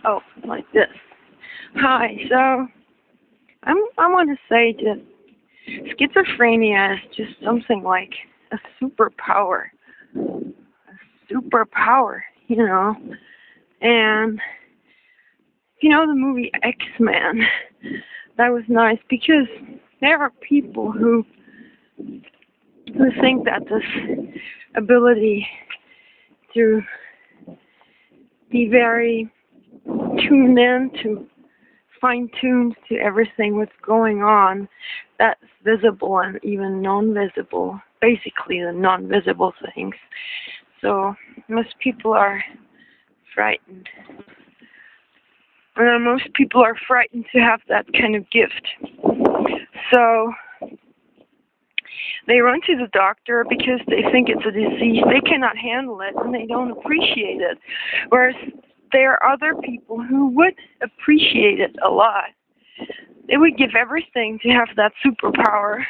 Oh, like this. Hi. So I want to say that schizophrenia is just something like a superpower. A superpower, you know. And you know the movie X-Men. That was nice because there are people who think that this ability to be very tuned in, to fine-tuned to everything what's going on, that's visible and even non-visible, basically the non-visible things. So most people are frightened. Most people are frightened to have that kind of gift. So they run to the doctor because they think it's a disease. They cannot handle it and they don't appreciate it. Whereas there are other people who would appreciate it a lot. They would give everything to have that superpower.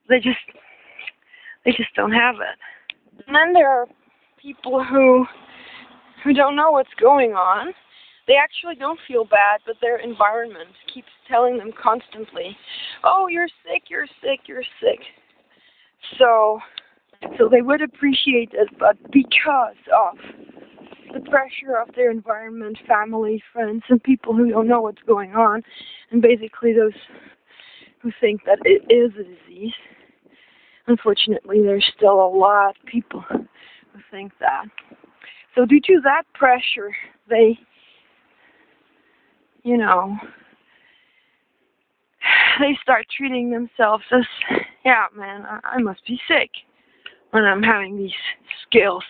They just don't have it. And then there are people who don't know what's going on. They actually don't feel bad, but their environment keeps telling them constantly, "Oh, you're sick, you're sick, you're sick." So they would appreciate it, but because of the pressure of their environment, family, friends, and people who don't know what's going on, and basically those who think that it is a disease, unfortunately, there's still a lot of people who think that. So due to that pressure, they start treating themselves as, yeah, man, I must be sick when I'm having these skills.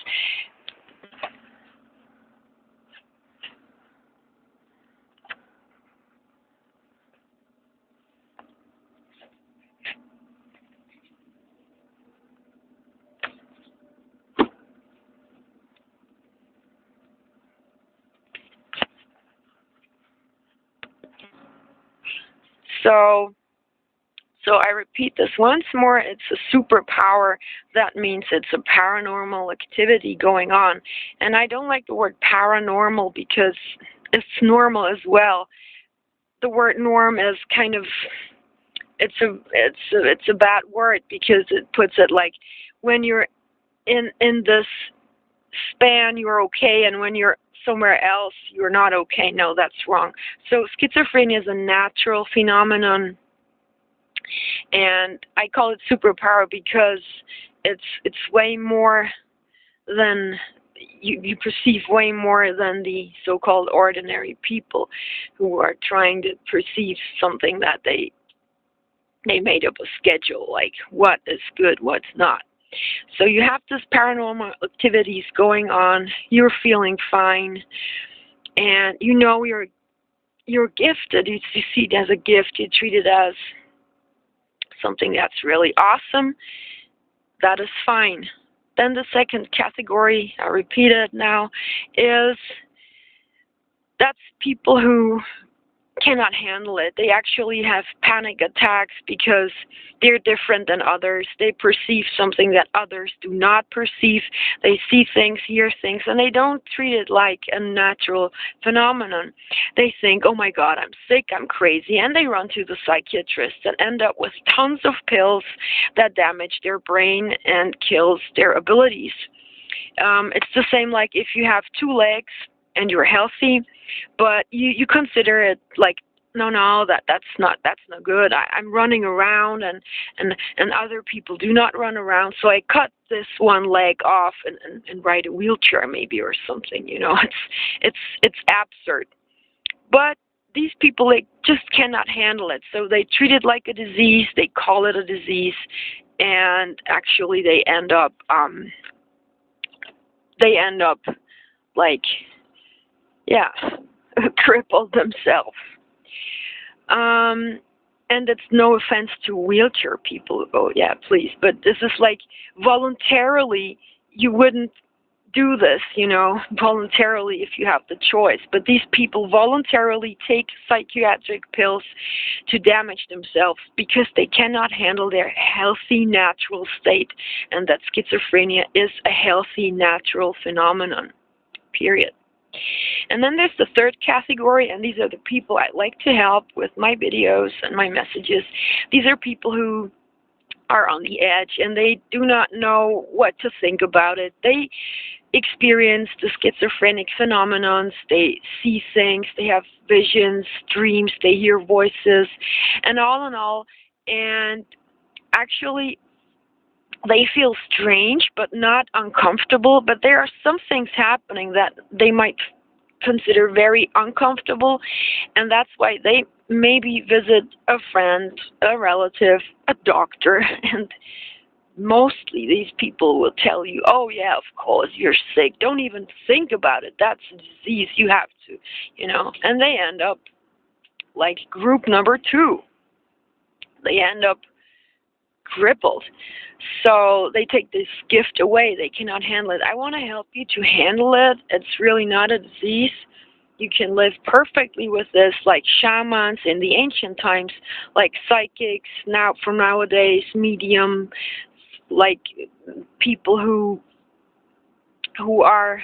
So I repeat this once more, it's a superpower. That means it's a paranormal activity going on. And I don't like the word paranormal because it's normal as well. The word norm is kind of, it's a bad word because it puts it like when you're in this span you're okay, and when you're somewhere else you're not okay. No, that's wrong. So schizophrenia is a natural phenomenon, and I call it superpower because it's way more than you perceive, way more than the so-called ordinary people who are trying to perceive something that they made up a schedule, like what is good, what's not. So you have this paranormal activities going on, you're feeling fine, and you know you're gifted. You see it as a gift, you treat it as something that's really awesome. That is fine. Then the second category, I repeat it now, is that's people who cannot handle it. They actually have panic attacks because they're different than others. They perceive something that others do not perceive. They see things, hear things, and they don't treat it like a natural phenomenon. They think, oh my God, I'm sick, I'm crazy, and they run to the psychiatrist and end up with tons of pills that damage their brain and kills their abilities. It's the same like if you have two legs and you're healthy, but you consider it like, no, that's not good. I'm running around and other people do not run around, so I cut this one leg off and ride a wheelchair maybe or something. It's absurd. But these people, they just cannot handle it, so they treat it like a disease. They call it a disease, and actually they end up like, yeah, crippled themselves. And it's no offense to wheelchair people. Oh, yeah, please. But this is like voluntarily, you wouldn't do this, voluntarily if you have the choice. But these people voluntarily take psychiatric pills to damage themselves because they cannot handle their healthy, natural state. And that schizophrenia is a healthy, natural phenomenon, period. And then there's the third category, and these are the people I like to help with my videos and my messages. These are people who are on the edge and they do not know what to think about it. They experience the schizophrenic phenomenons. They see things, they have visions, dreams, they hear voices, and all in all, and actually they feel strange but not uncomfortable, but there are some things happening that they might consider very uncomfortable, and that's why they maybe visit a friend, a relative, a doctor, and mostly these people will tell you, oh yeah, of course, you're sick. Don't even think about it. That's a disease. You have to, and they end up like group number 2. They end up crippled. So they take this gift away. They cannot handle it. I want to help you to handle it. It's really not a disease. You can live perfectly with this, like shamans in the ancient times, like psychics now from nowadays, medium, like people who are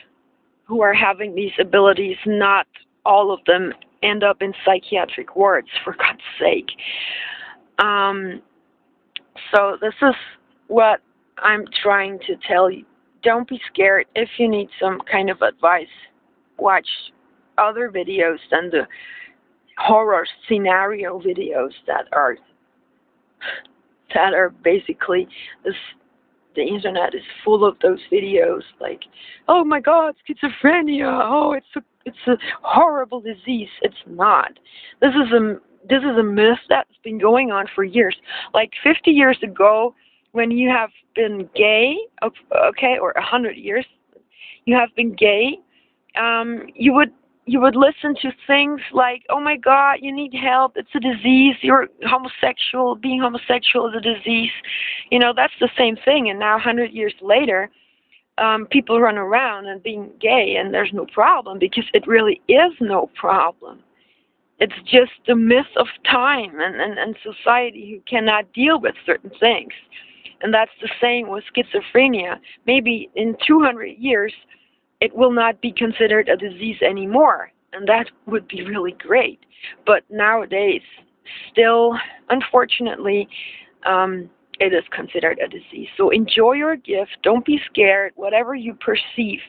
having these abilities. Not all of them end up in psychiatric wards, for God's sake. So this is what I'm trying to tell you. Don't be scared. If you need some kind of advice, watch other videos than the horror scenario videos that are basically this. The internet is full of those videos like, oh my God, schizophrenia. Oh, it's a horrible disease. It's not. This is a myth that's been going on for years. Like 50 years ago, when you have been gay, okay, or 100 years, you have been gay, you would listen to things like, oh my God, you need help, it's a disease, you're homosexual, being homosexual is a disease. That's the same thing. And now 100 years later, people run around and being gay and there's no problem, because it really is no problem. It's just the myth of time and society who cannot deal with certain things. And that's the same with schizophrenia. Maybe in 200 years, it will not be considered a disease anymore, and that would be really great. But nowadays, still, unfortunately, it is considered a disease. So enjoy your gift. Don't be scared. Whatever you perceive,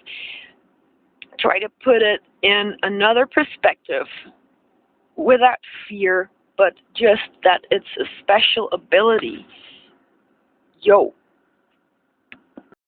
try to put it in another perspective without fear, but just that it's a special ability. Yo.